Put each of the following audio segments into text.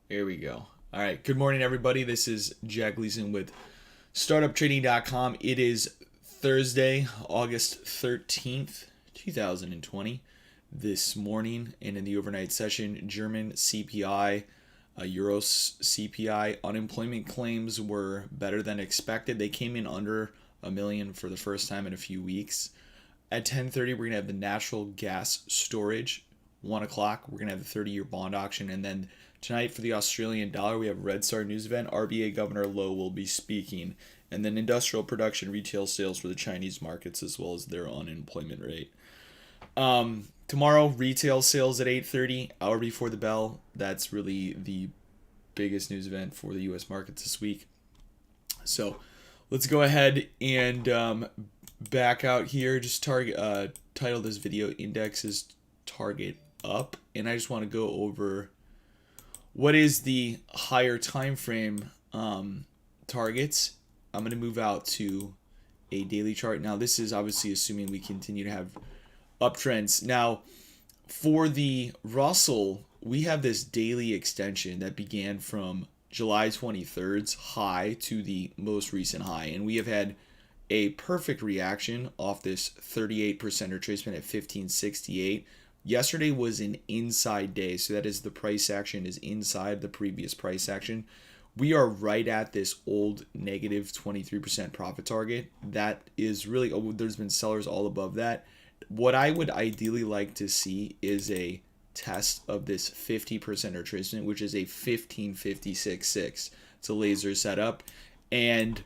There we go. All right. Good morning, everybody. This is Jack Gleason with Startuptrading.com. It is Thursday, August 13th, 2020. This morning and in the overnight session, German CPI, Euro CPI, unemployment claims were better than expected. They came in under a million for the first time in a few weeks. At 10:30, we're going to have the natural gas storage. 1 o'clock, we're going to have the 30-year bond auction. And then tonight for the Australian dollar, we have Red Star news event. RBA Governor Lowe will be speaking. And then industrial production, retail sales for the Chinese markets, as well as their unemployment rate. Tomorrow, retail sales at 8:30, hour before the bell. That's really the biggest news event for the U.S. markets this week. So let's go ahead and back out here. Just title this video Indexes Target Up. And I just want to go over what is the higher time frame targets. I'm going to move out to a daily chart. Now, this is obviously assuming we continue to have uptrends. Now, for the Russell, we have this daily extension that began from July 23rd's high to the most recent high. And we have had a perfect reaction off this 38% retracement at 1568. Yesterday was an inside day, so that is the price action is inside the previous price action. We are right at this old negative 23% profit target. That is really, there's been sellers all above that. What I would ideally like to see is a test of this 50% retracement, which is a 1556.6. It's a laser setup. And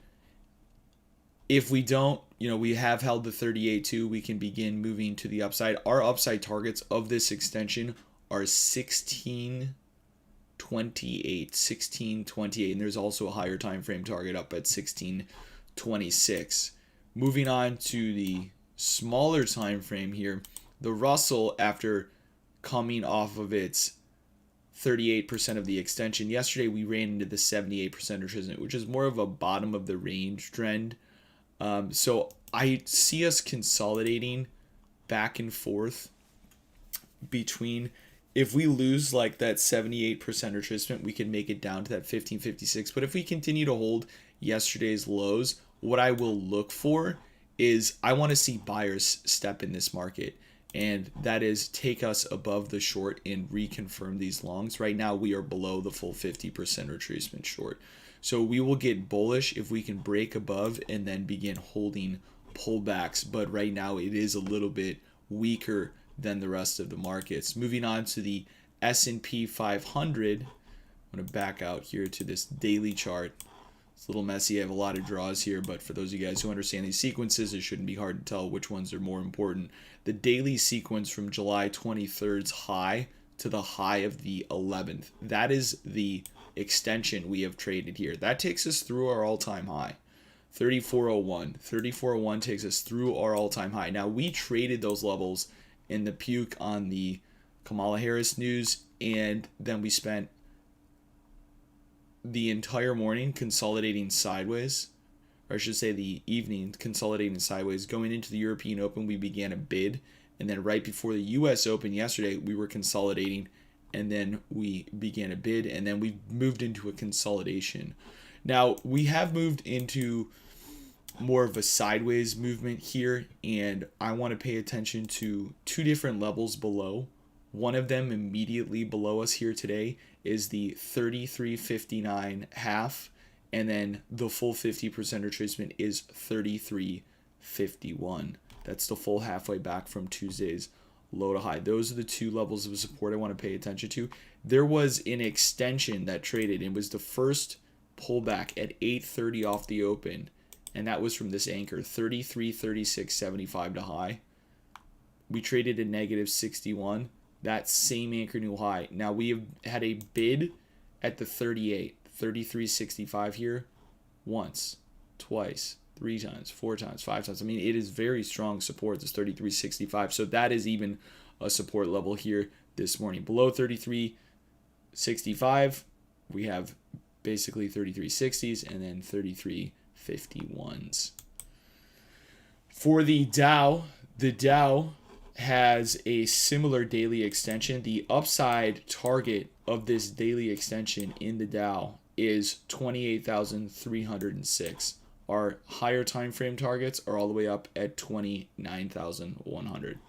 if we don't, we have held the 38.2, we can begin moving to the upside. Our upside targets of this extension are 1628, and there's also a higher time frame target up at 1626. Moving on to the smaller time frame here, the Russell, after coming off of its 38% of the extension yesterday, we ran into the 78% retracement, which is more of a bottom of the range trend. So I see us consolidating back and forth between, if we lose like that 78% retracement, we can make it down to that 1556. But if we continue to hold yesterday's lows, what I will look for is I want to see buyers step in this market. And that is take us above the short and reconfirm these longs. Right now, we are below the full 50% retracement short. So we will get bullish if we can break above and then begin holding pullbacks. But right now, it is a little bit weaker than the rest of the markets. Moving on to the S&P 500. I'm going to back out here to this daily chart. It's a little messy. I have a lot of draws here, but for those of you guys who understand these sequences, it shouldn't be hard to tell which ones are more important. The daily sequence from July 23rd's high to the high of the 11th. That is the extension we have traded here. That takes us through our all-time high. 3401. 3401 takes us through our all-time high. Now, we traded those levels in the puke on the Kamala Harris news, and then we spent the entire morning consolidating sideways, or I should say the evening consolidating sideways. Going into the European Open, we began a bid, and then right before the US Open yesterday, we were consolidating, and then we began a bid, and then we moved into a consolidation. Now, we have moved into more of a sideways movement here, and I want to pay attention to two different levels below. One of them immediately below us here today is the 33.59 half, and then the full 50% retracement is 33.51. That's the full halfway back from Tuesday's low to high. Those are the two levels of support I want to pay attention to. There was an extension that traded and was the first pullback at 8:30 off the open, and that was from this anchor 33.36.75 to high. We traded a negative 61. That same anchor new high. Now we have had a bid at the 33.65 here once, twice, 3 times, 4 times, 5 times. I mean, it is very strong support, this 33.65. So that is even a support level here this morning. Below 33.65, we have basically 33.60s and then 33.51s. For the Dow has a similar daily extension. The upside target of this daily extension in the Dow is 28,306. Our higher time frame targets are all the way up at 29,100.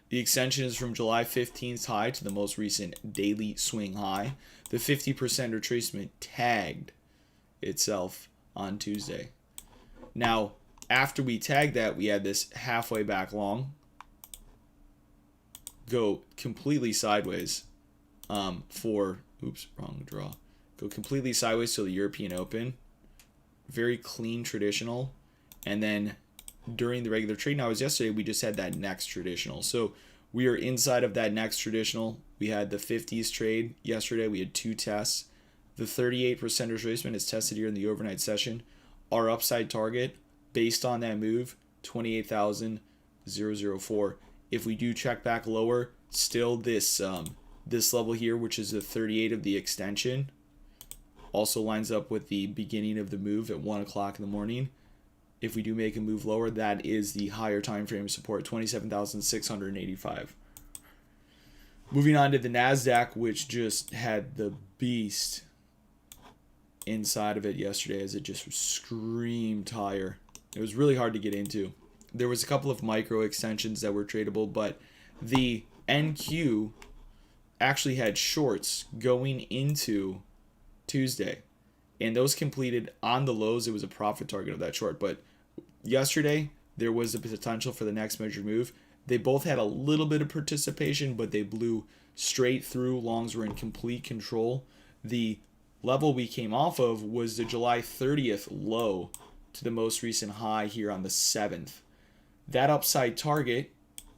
The extension is from July 15th high to the most recent daily swing high. The 50% retracement tagged itself on Tuesday. Now, after we tagged that, we had this halfway back long go completely sideways go completely sideways to the European Open. Very clean traditional. And then during the regular trading hours yesterday, we just had that next traditional. So we are inside of that next traditional. We had the 50s trade yesterday. We had two tests. The 38% retracement is tested here in the overnight session. Our upside target, based on that move, 28,004. If we do check back lower, still this level here, which is the 38 of the extension, also lines up with the beginning of the move at 1 o'clock in the morning. If we do make a move lower, that is the higher time frame support, 27,685. Moving on to the Nasdaq, which just had the beast inside of it yesterday as it just screamed higher. It was really hard to get into. There was a couple of micro extensions that were tradable, but the NQ actually had shorts going into Tuesday, and those completed on the lows. It was a profit target of that short, but yesterday there was the potential for the next measured move. They both had a little bit of participation, but they blew straight through. Longs were in complete control. The level we came off of was the July 30th low to the most recent high here on the 7th. That upside target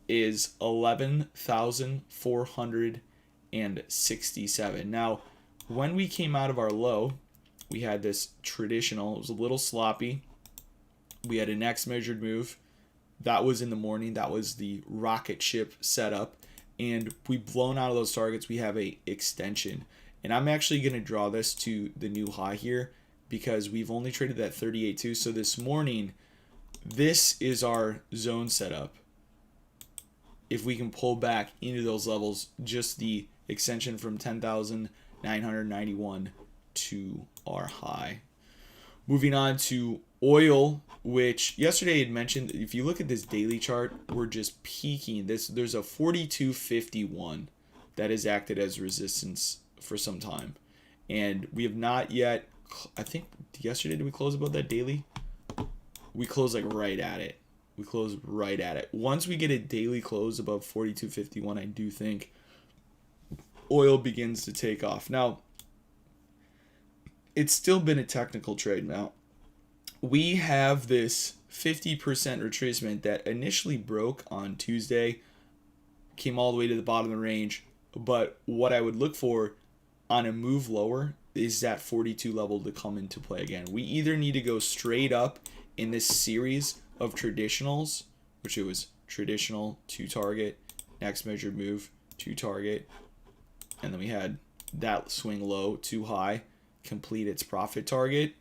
is 11,467. Now, when we came out of our low, we had this traditional. It was a little sloppy. We had a next measured move. That was in the morning. That was the rocket ship setup. And we've blown out of those targets. We have a extension. And I'm actually going to draw this to the new high here because we've only traded that 38.2. So this morning, this is our zone setup. If we can pull back into those levels, just the extension from 10,991 to our high. Moving on to oil, which yesterday I had mentioned, if you look at this daily chart, we're just peaking. There's a 42.51 that has acted as resistance for some time. And we have not yet, I think yesterday, did we close above that daily? We closed like right at it. We closed right at it. Once we get a daily close above 42.51, I do think oil begins to take off. Now, it's still been a technical trade now. We have this 50% retracement that initially broke on Tuesday, came all the way to the bottom of the range. But what I would look for on a move lower is that 42 level to come into play again. We either need to go straight up in this series of traditionals, which it was traditional, 2 target, next measured move, 2 target, and then we had that swing low, 2 high, complete its profit target,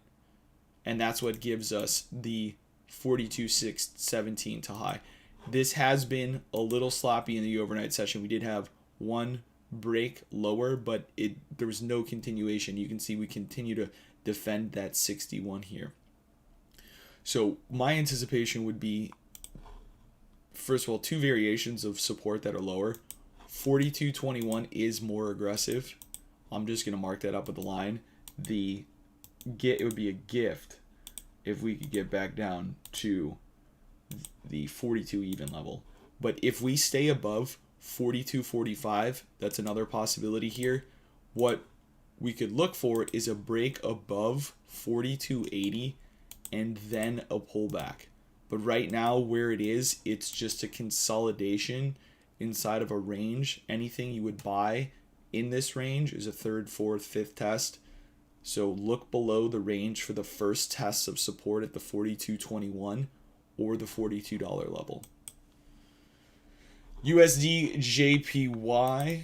and that's what gives us the 42.617 to high. This has been a little sloppy in the overnight session. We did have one break lower, but there was no continuation. You can see we continue to defend that 61 here. So my anticipation would be, first of all, 2 variations of support that are lower. 42.21 is more aggressive. I'm just going to mark that up with a line. It would be a gift if we could get back down to the 42 even level. But if we stay above 42.45, that's another possibility here. What we could look for is a break above 42.80 and then a pullback. But right now where it is, it's just a consolidation inside of a range. Anything you would buy in this range is a 3rd, 4th, 5th test. So look below the range for the first test of support at the 42.21 or the $42 level. USD JPY.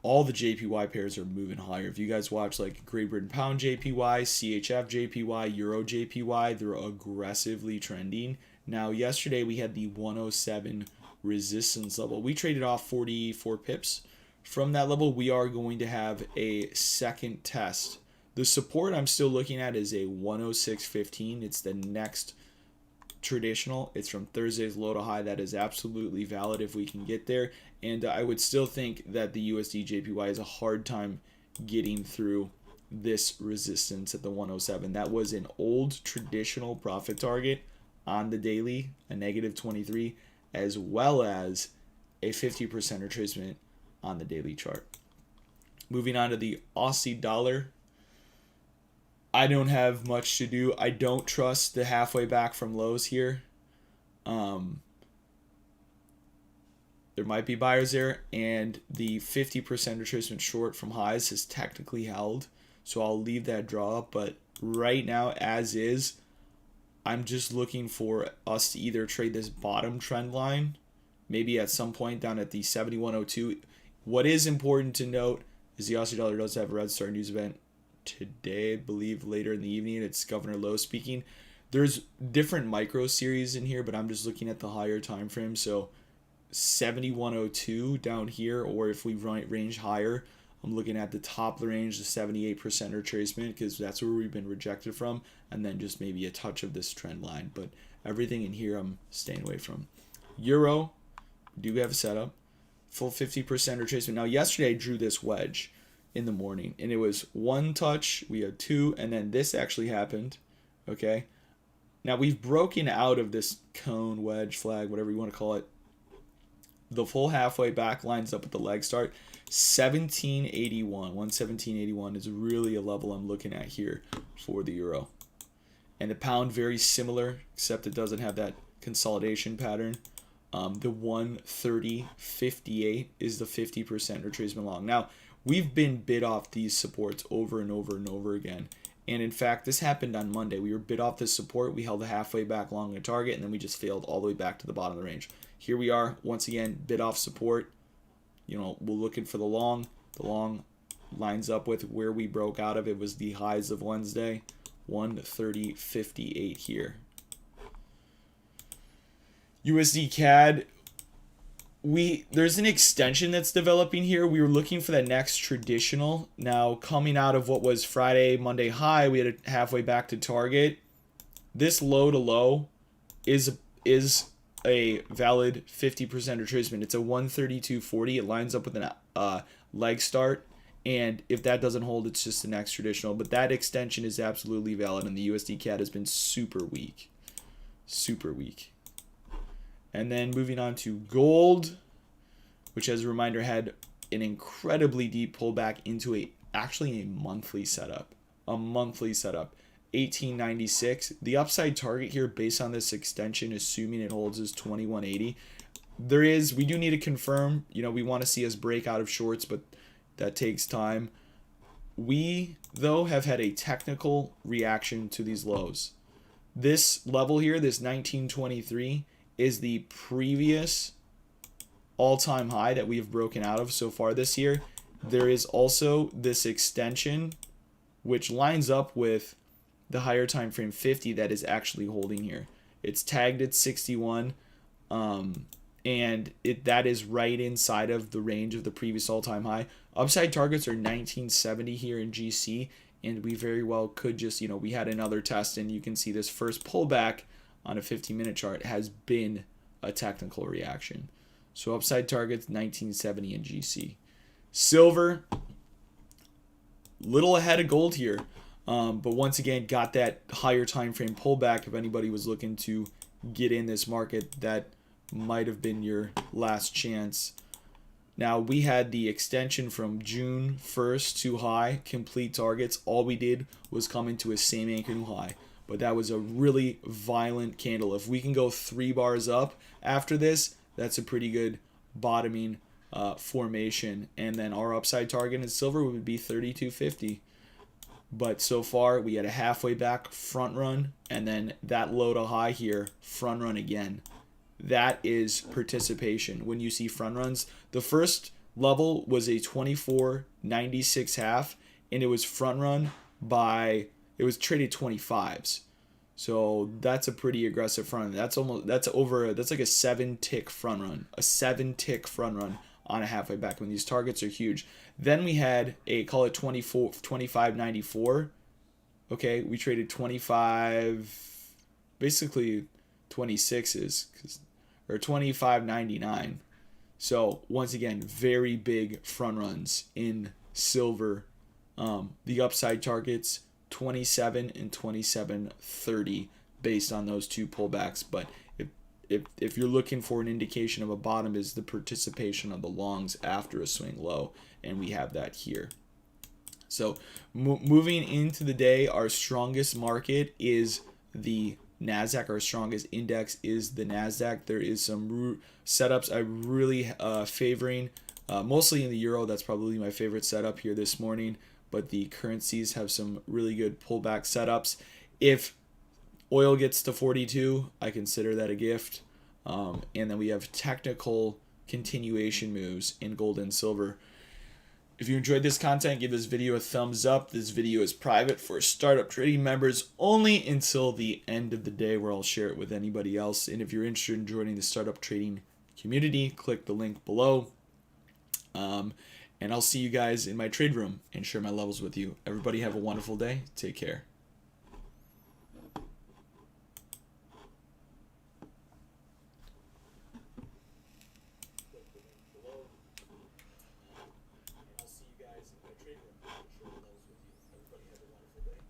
All the JPY pairs are moving higher. If you guys watch like Great Britain Pound JPY, CHF JPY, Euro JPY, they're aggressively trending. Now, yesterday we had the 107 resistance level. We traded off 44 pips from that level. We are going to have a second test. The support I'm still looking at is a 106.15. It's the next traditional. It's from Thursday's low to high. That is absolutely valid if we can get there. And I would still think that the USD JPY has a hard time getting through this resistance at the 107. That was an old traditional profit target on the daily, a negative 23, as well as a 50% retracement on the daily chart. Moving on to the Aussie dollar. I don't have much to do. I don't trust the halfway back from lows here. There might be buyers there, and the 50% retracement short from highs is technically held, so I'll leave that draw up. But right now, as is, I'm just looking for us to either trade this bottom trend line, maybe at some point down at the 71.02. What is important to note is the Aussie dollar does have a Red Star news event today, I believe later in the evening. It's Governor Lowe speaking. There's different micro series in here, but I'm just looking at the higher time frame. So 71.02 down here, or if we range higher, I'm looking at the top of the range, the 78% retracement, because that's where we've been rejected from, and then just maybe a touch of this trend line. But everything in here I'm staying away from. Euro, do have a setup, full 50% retracement. Now yesterday I drew this wedge in the morning, and it was one touch, we had two, and then this actually happened. Okay, now we've broken out of this cone, wedge, flag, whatever you want to call it. The full halfway back lines up with the leg start. 117.81 is really a level I'm looking at here for the euro. And the pound, very similar, except it doesn't have that consolidation pattern. The 130.58 is the 50% retracement long. Now, we've been bid off these supports over and over and over again. And in fact, this happened on Monday. We were bid off this support. We held the halfway back long a target, and then we just failed all the way back to the bottom of the range. Here we are, once again, bid off support. You know, we're looking for the long. The long lines up with where we broke out of. It was the highs of Wednesday, 130.58 here. USD CAD, there's an extension that's developing here. We were looking for that next traditional. Now, coming out of what was Friday, Monday high, we had a halfway back to target. This low to low is a valid 50% retracement. It's a 132.40. It lines up with a leg start, and if that doesn't hold, it's just the next traditional. But that extension is absolutely valid, and the USD CAD has been super weak. And then moving on to gold, which, as a reminder, had an incredibly deep pullback into actually a monthly setup. 1896. The upside target here based on this extension, assuming it holds, is 2180. We do need to confirm, we want to see us break out of shorts, but that takes time. We, though, have had a technical reaction to these lows. This level here, this 1923, is the previous all-time high that we have broken out of so far this year. There is also this extension, which lines up with the higher time frame 50 that is actually holding here. It's tagged at 61, and that is right inside of the range of the previous all-time high. Upside targets are 1970 here in GC, and we very well could just, we had another test, and you can see this first pullback on a 15-minute chart has been a technical reaction. So upside targets 1970 in GC. Silver, little ahead of gold here. But once again, got that higher time frame pullback. If anybody was looking to get in this market, that might have been your last chance. Now, we had the extension from June 1st to high, complete targets. All we did was come into a same anchor new high. But that was a really violent candle. If we can go 3 bars up after this, that's a pretty good bottoming formation. And then our upside target in silver would be 32.50. But so far, we had a halfway back front run, and then that low to high here, front run again. That is participation. When you see front runs, the first level was a 24.96 half, and it was front run it was traded 25s. So that's a pretty aggressive front run. That's like a 7-tick front run. A 7-tick front run on a halfway back when these targets are huge. Then we had a, call it 25.94. Okay, we traded 25, basically 26s, or 25.99. So once again, very big front runs in silver. The upside targets 27 and 27.30 based on those two pullbacks. But if you're looking for an indication of a bottom, is the participation of the longs after a swing low, and we have that here. So moving into the day, our strongest market is the Nasdaq. Our strongest index is the Nasdaq. There is some setups I'm really favoring, mostly in the euro. That's probably my favorite setup here this morning. But the currencies have some really good pullback setups. If oil gets to 42, I consider that a gift. And then we have technical continuation moves in gold and silver. If you enjoyed this content, give this video a thumbs up. This video is private for startup trading members only until the end of the day, where I'll share it with anybody else. And if you're interested in joining the startup trading community, click the link below. And I'll see you guys in my trade room and share my levels with you. Everybody have a wonderful day. Take care.